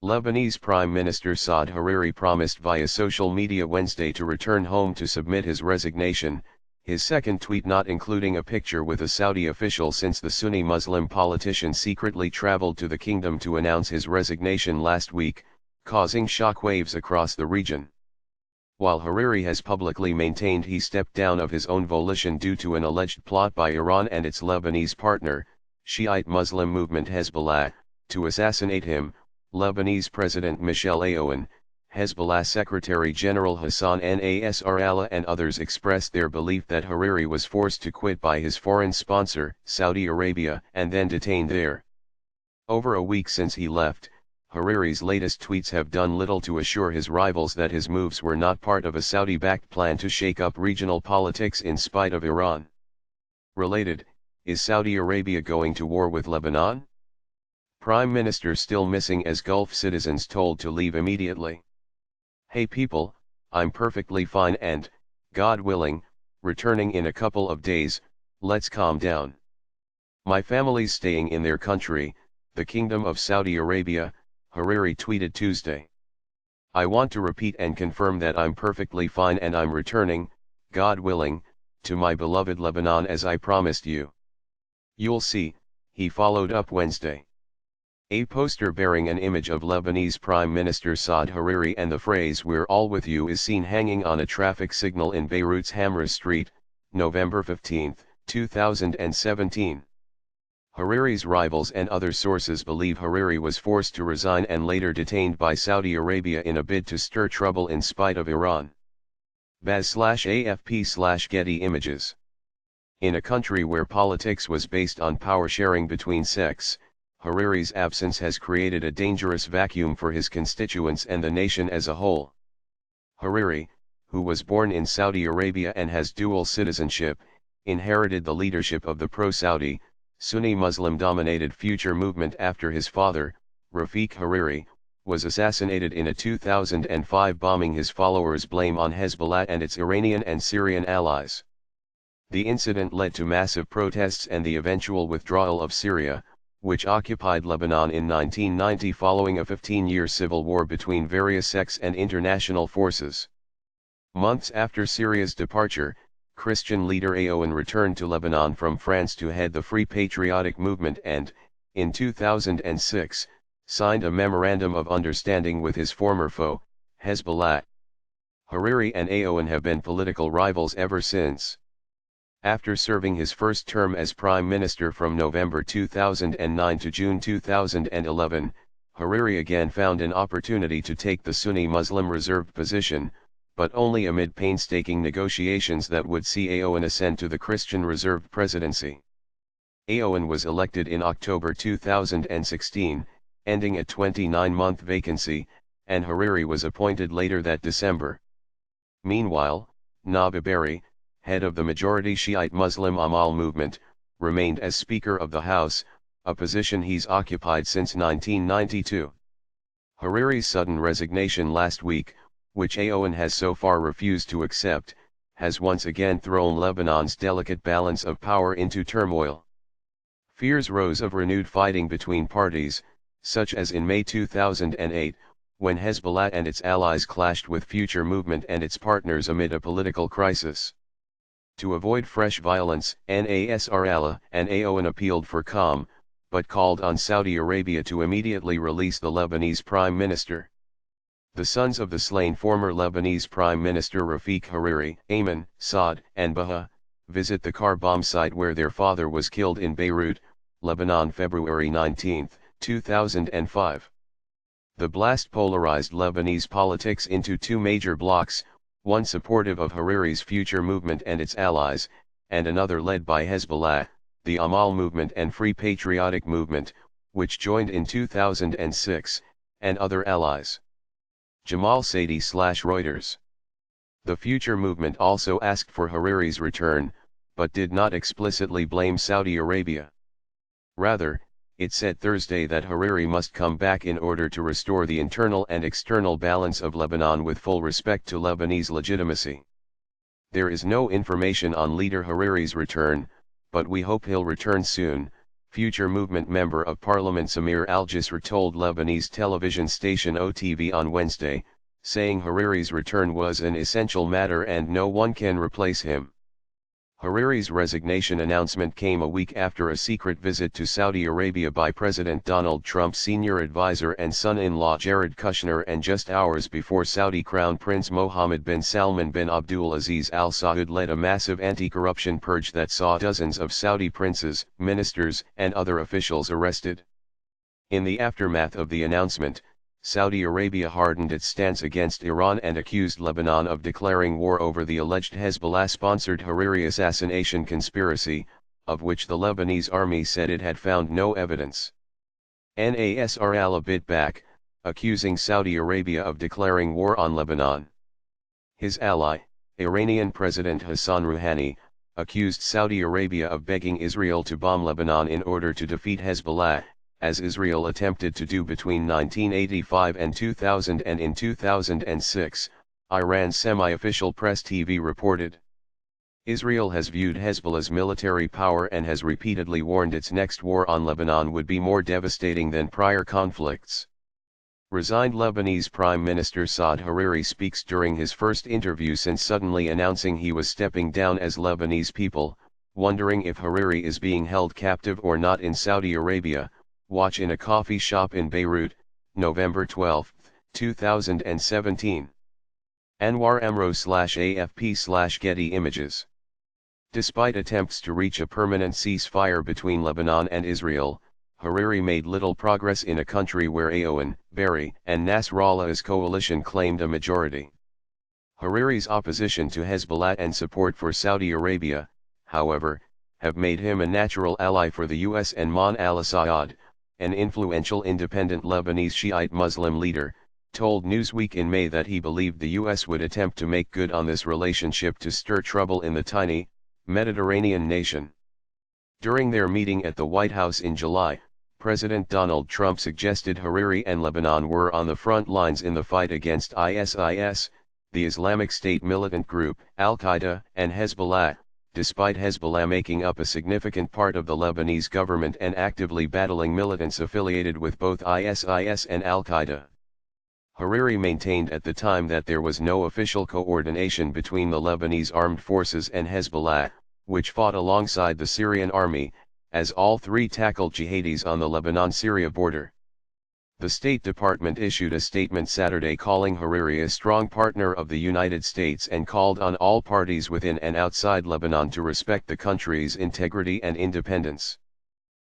Lebanese Prime Minister Saad Hariri promised via social media Wednesday to return home to submit his resignation, his second tweet not including a picture with a Saudi official since the Sunni Muslim politician secretly traveled to the kingdom to announce his resignation last week, causing shockwaves across the region. While Hariri has publicly maintained he stepped down of his own volition due to an alleged plot by Iran and its Lebanese partner, Shiite Muslim movement Hezbollah, to assassinate him, Lebanese President Michel Aoun, Hezbollah Secretary General Hassan Nasrallah and others expressed their belief that Hariri was forced to quit by his foreign sponsor, Saudi Arabia, and then detained there. Over a week since he left, Hariri's latest tweets have done little to assure his rivals that his moves were not part of a Saudi-backed plan to shake up regional politics in spite of Iran. Related, is Saudi Arabia going to war with Lebanon? Prime Minister still missing as Gulf citizens told to leave immediately. Hey people, I'm perfectly fine and, God willing, returning in a couple of days, let's calm down. My family's staying in their country, the Kingdom of Saudi Arabia, Hariri tweeted Tuesday. I want to repeat and confirm that I'm perfectly fine and I'm returning, God willing, to my beloved Lebanon as I promised you. You'll see, he followed up Wednesday. A poster bearing an image of Lebanese Prime Minister Saad Hariri and the phrase "We're all with you" is seen hanging on a traffic signal in Beirut's Hamra Street, November 15, 2017. Hariri's rivals and other sources believe Hariri was forced to resign and later detained by Saudi Arabia in a bid to stir trouble in spite of Iran. Baz/AFP/Getty Images. In a country where politics was based on power sharing between sects, Hariri's absence has created a dangerous vacuum for his constituents and the nation as a whole. Hariri, who was born in Saudi Arabia and has dual citizenship, inherited the leadership of the pro-Saudi, Sunni Muslim-dominated Future movement after his father, Rafiq Hariri, was assassinated in a 2005 bombing his followers blame on Hezbollah and its Iranian and Syrian allies. The incident led to massive protests and the eventual withdrawal of Syria, which occupied Lebanon in 1990 following a 15-year civil war between various sects and international forces. Months after Syria's departure, Christian leader Aoun returned to Lebanon from France to head the Free Patriotic Movement and, in 2006, signed a memorandum of understanding with his former foe, Hezbollah. Hariri and Aoun have been political rivals ever since. After serving his first term as prime minister from November 2009 to June 2011, Hariri again found an opportunity to take the Sunni Muslim reserved position, but only amid painstaking negotiations that would see Aoun ascend to the Christian reserved presidency. Aoun was elected in October 2016, ending a 29-month vacancy, and Hariri was appointed later that December. Meanwhile, Nabih Berri, head of the majority Shiite Muslim Amal movement, remained as Speaker of the House, a position he's occupied since 1992. Hariri's sudden resignation last week, which Aoun has so far refused to accept, has once again thrown Lebanon's delicate balance of power into turmoil. Fears rose of renewed fighting between parties, such as in May 2008, when Hezbollah and its allies clashed with Future Movement and its partners amid a political crisis. To avoid fresh violence, Nasrallah and Aoun appealed for calm, but called on Saudi Arabia to immediately release the Lebanese Prime Minister. The sons of the slain former Lebanese Prime Minister Rafiq Hariri, Ayman, Saad, and Baha, visit the car bomb site where their father was killed in Beirut, Lebanon February 19, 2005. The blast polarized Lebanese politics into two major blocs, one supportive of Hariri's Future Movement and its allies, and another led by Hezbollah, the Amal movement and Free Patriotic Movement, which joined in 2006, and other allies. Jamal Saidi/Reuters. The Future Movement also asked for Hariri's return, but did not explicitly blame Saudi Arabia. Rather, it said Thursday that Hariri must come back in order to restore the internal and external balance of Lebanon with full respect to Lebanese legitimacy. There is no information on leader Hariri's return, but we hope he'll return soon, Future Movement member of Parliament Samir al-Jisr told Lebanese television station OTV on Wednesday, saying Hariri's return was an essential matter and no one can replace him. Hariri's resignation announcement came a week after a secret visit to Saudi Arabia by President Donald Trump's senior advisor and son-in-law Jared Kushner, and just hours before Saudi Crown Prince Mohammed bin Salman bin Abdulaziz Al Saud led a massive anti-corruption purge that saw dozens of Saudi princes, ministers, and other officials arrested. In the aftermath of the announcement, Saudi Arabia hardened its stance against Iran and accused Lebanon of declaring war over the alleged Hezbollah-sponsored Hariri assassination conspiracy, of which the Lebanese army said it had found no evidence. Nasr al bit back, accusing Saudi Arabia of declaring war on Lebanon. His ally, Iranian President Hassan Rouhani, accused Saudi Arabia of begging Israel to bomb Lebanon in order to defeat Hezbollah, as Israel attempted to do between 1985 and 2000, and in 2006, Iran's semi-official press TV reported. Israel has viewed Hezbollah's military power and has repeatedly warned its next war on Lebanon would be more devastating than prior conflicts. Resigned Lebanese Prime Minister Saad Hariri speaks during his first interview since suddenly announcing he was stepping down as Lebanese people, wondering if Hariri is being held captive or not in Saudi Arabia. Watch in a coffee shop in Beirut, November 12, 2017. Anwar Amro/AFP/Getty Images. Despite attempts to reach a permanent ceasefire between Lebanon and Israel, Hariri made little progress in a country where Aoun, Berri, and Nasrallah's coalition claimed a majority. Hariri's opposition to Hezbollah and support for Saudi Arabia, however, have made him a natural ally for the US and Mon al-Assad, an influential independent Lebanese Shiite Muslim leader, told Newsweek in May that he believed the US would attempt to make good on this relationship to stir trouble in the tiny, Mediterranean nation. During their meeting at the White House in July, President Donald Trump suggested Hariri and Lebanon were on the front lines in the fight against ISIS, the Islamic State militant group, Al-Qaeda, and Hezbollah, despite Hezbollah making up a significant part of the Lebanese government and actively battling militants affiliated with both ISIS and Al-Qaeda. Hariri maintained at the time that there was no official coordination between the Lebanese armed forces and Hezbollah, which fought alongside the Syrian army, as all three tackled jihadis on the Lebanon-Syria border. The State Department issued a statement Saturday calling Hariri a strong partner of the United States and called on all parties within and outside Lebanon to respect the country's integrity and independence.